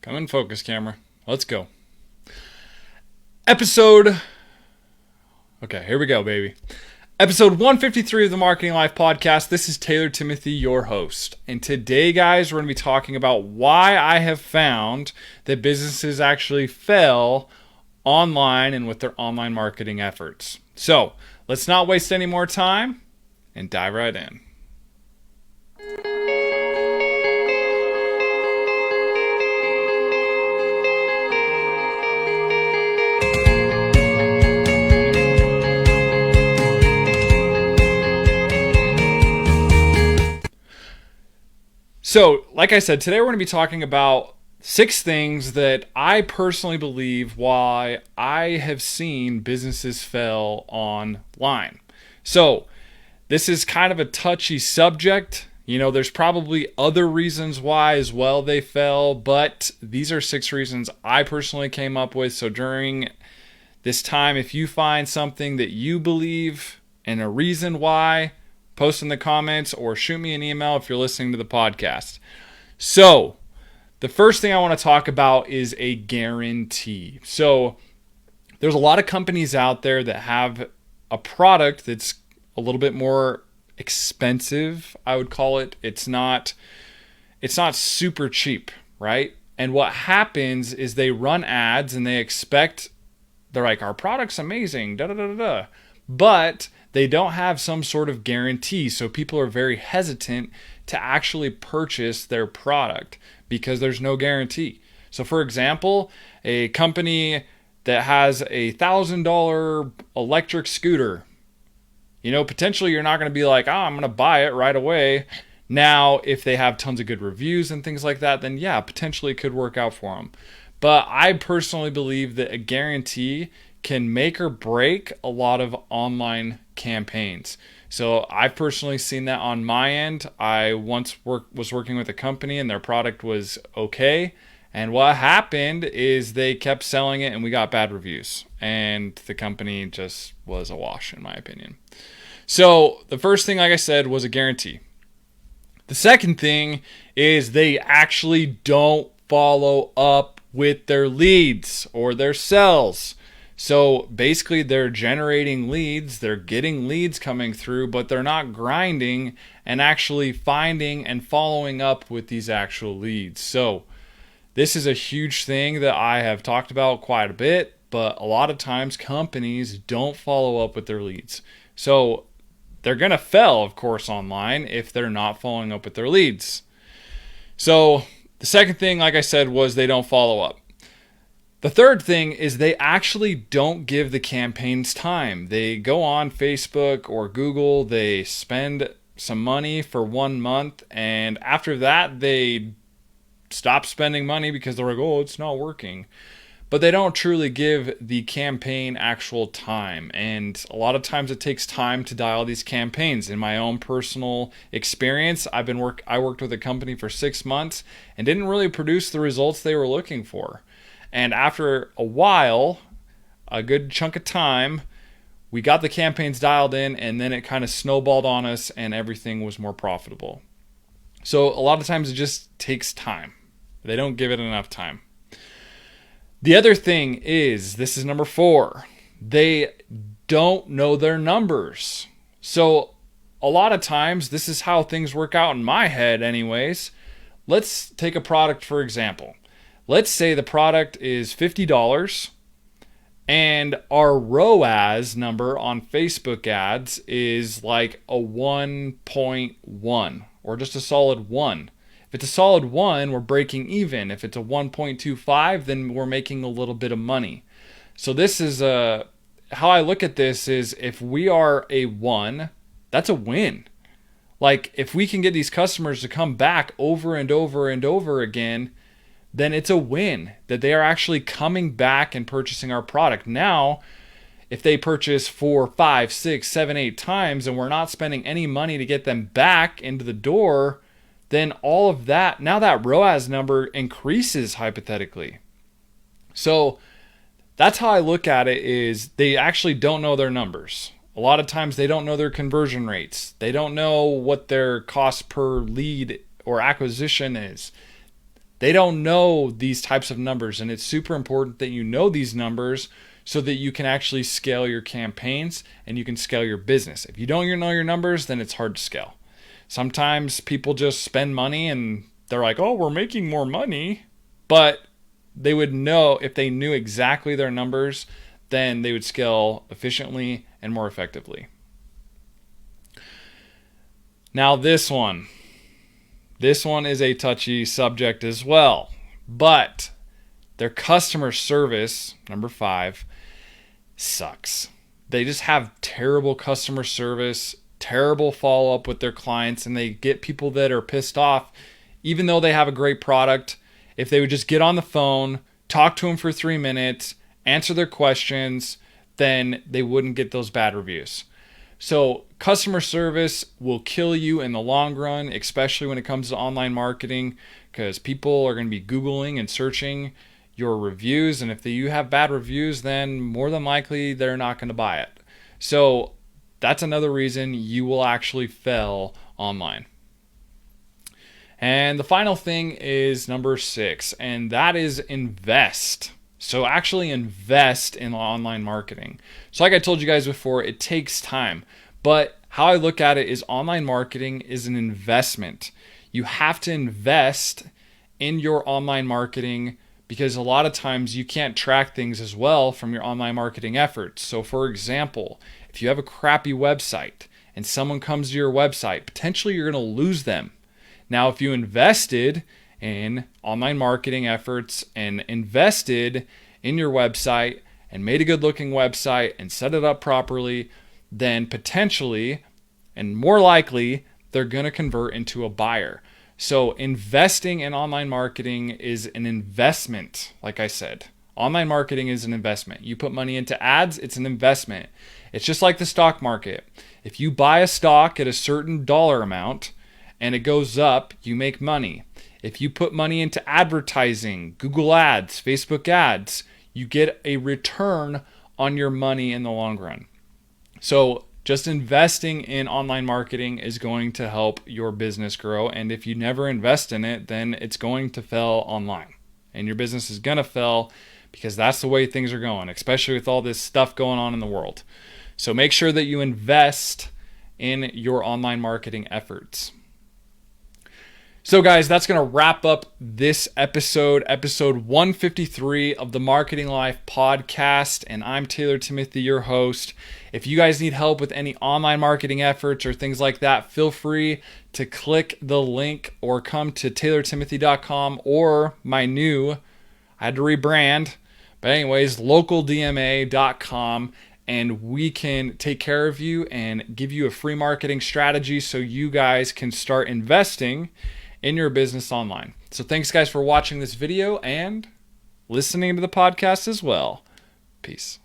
Come in focus, camera. Let's go. Episode. Okay, here we go, baby. Episode 153 of the Marketing Lyfe podcast. This is Taylor Timothy, your host. And today, guys, we're going to be talking about why I have found that businesses actually fail online and with their online marketing efforts. So, let's not waste any more time and dive right in. So, like I said, today we're going to be talking about 6 things that I personally believe why I have seen businesses fail online. So, this is kind of a touchy subject. You know, there's probably other reasons why as well they fail, but these are 6 reasons I personally came up with. So, during this time, if you find something that you believe and a reason why, post in the comments or shoot me an email if you're listening to the podcast. So, the first thing I want to talk about is a guarantee. So, there's a lot of companies out there that have a product that's a little bit more expensive, I would call it. It's not super cheap, right? And what happens is they run ads and they're like, our product's amazing, da da da da. But they don't have some sort of guarantee. So people are very hesitant to actually purchase their product because there's no guarantee. So for example, a company that has a $1,000 electric scooter, potentially you're not going to be like, I'm going to buy it right away. Now, if they have tons of good reviews and things like that, then yeah, potentially it could work out for them. But I personally believe that a guarantee can make or break a lot of online campaigns. So I've personally seen that on my end. I once was working with a company and their product was okay. And what happened is they kept selling it and we got bad reviews. And the company just was a wash, in my opinion. So the first thing, like I said, was a guarantee. The second thing is they actually don't follow up with their leads or their sales. So basically they're generating leads, they're getting leads coming through, but they're not grinding and actually finding and following up with these actual leads. So this is a huge thing that I have talked about quite a bit, but a lot of times companies don't follow up with their leads. So they're going to fail, of course, online if they're not following up with their leads. So the second thing, like I said, was they don't follow up. The third thing is they actually don't give the campaigns time. They go on Facebook or Google, they spend some money for 1 month, and after that, they stop spending money because they're like, oh, it's not working. But they don't truly give the campaign actual time. And a lot of times it takes time to dial these campaigns. In my own personal experience, I worked with a company for 6 months and didn't really produce the results they were looking for. And after a while, a good chunk of time, we got the campaigns dialed in and then it kind of snowballed on us and everything was more profitable. So a lot of times it just takes time. They don't give it enough time. The other thing is, this is number 4, they don't know their numbers. So a lot of times, this is how things work out in my head anyways. Let's take a product for example. Let's say the product is $50 and our ROAS number on Facebook ads is like a 1.1 or just a solid 1. If it's a solid 1, we're breaking even. If it's a 1.25, then we're making a little bit of money. So this is how I look at this is if we are a 1, that's a win. Like if we can get these customers to come back over and over and over again, then it's a win that they are actually coming back and purchasing our product. Now, if they purchase 4, 5, 6, 7, 8 times and we're not spending any money to get them back into the door, then all of that, now that ROAS number increases hypothetically. So that's how I look at it is they actually don't know their numbers. A lot of times they don't know their conversion rates. They don't know what their cost per lead or acquisition is. They don't know these types of numbers, and it's super important that you know these numbers so that you can actually scale your campaigns and you can scale your business. If you don't know your numbers, then it's hard to scale. Sometimes people just spend money and they're like, oh, we're making more money. But they would know, if they knew exactly their numbers, then they would scale efficiently and more effectively. Now this one is a touchy subject as well, but their customer service, number 5, sucks. They just have terrible customer service, terrible follow-up with their clients, and they get people that are pissed off even though they have a great product. If they would just get on the phone, talk to them for 3 minutes, answer their questions, then they wouldn't get those bad reviews. So customer service will kill you in the long run, especially when it comes to online marketing, because people are going to be Googling and searching your reviews. And if you have bad reviews, then more than likely they're not going to buy it. So that's another reason you will actually fail online. And the final thing is number 6, and that is invest. So actually invest in online marketing. So like I told you guys before, it takes time. But how I look at it is online marketing is an investment. You have to invest in your online marketing because a lot of times you can't track things as well from your online marketing efforts. So for example, if you have a crappy website and someone comes to your website, potentially you're going to lose them. Now, if you invested in online marketing efforts and invested in your website and made a good looking website and set it up properly, then potentially and more likely they're going to convert into a buyer. So investing in online marketing is an investment. Like I said, online marketing is an investment. You put money into ads, it's an investment. It's just like the stock market. If you buy a stock at a certain dollar amount and it goes up, you make money. If you put money into advertising, Google ads, Facebook ads, you get a return on your money in the long run. So just investing in online marketing is going to help your business grow. And if you never invest in it, then it's going to fail online. And your business is going to fail because that's the way things are going, especially with all this stuff going on in the world. So make sure that you invest in your online marketing efforts. So guys, that's going to wrap up this episode 153 of the Marketing Lyfe podcast. And I'm Taylor Timothy, your host. If you guys need help with any online marketing efforts or things like that, feel free to click the link or come to taylortimothy.com or my new, I had to rebrand, but anyways, localdma.com. And we can take care of you and give you a free marketing strategy so you guys can start investing in your business online. So thanks guys for watching this video and listening to the podcast as well. Peace.